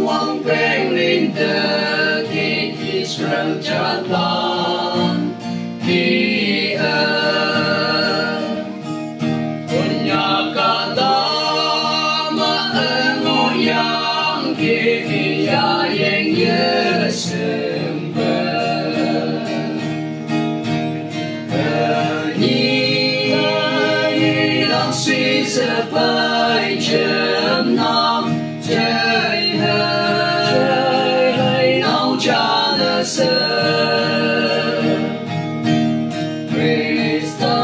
Wang penglin de ki Israel jatan ki punya kata ma ngoyang ki ya yang yesem suy sẽ phải chém nam chơi hay nấu cha đã Christa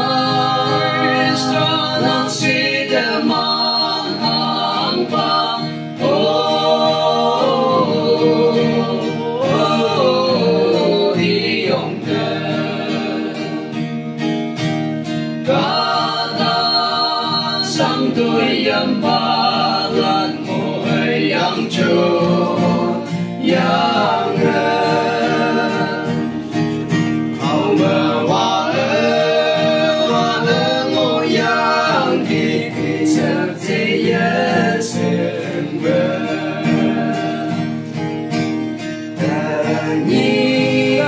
nang suy để mang hàng ba đi ông sang tuổi yam ba lan mô hay yang chu yang hậu mơ hoa ngô yang đi sẽ dễ xem bờ nhi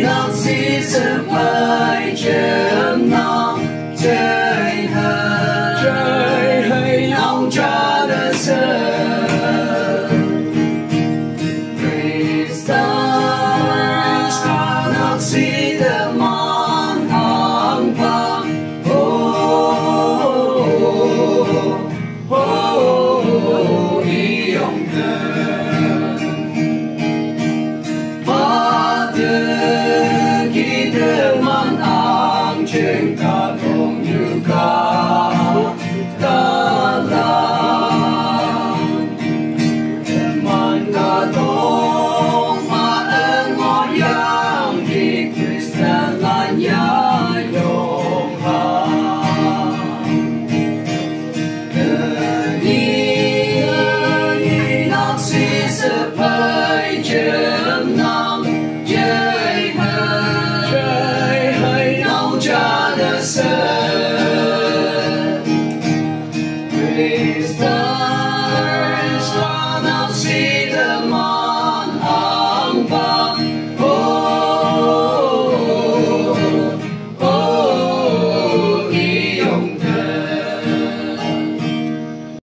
nang si sẽ phải chém nang chơi hay nấu cha đã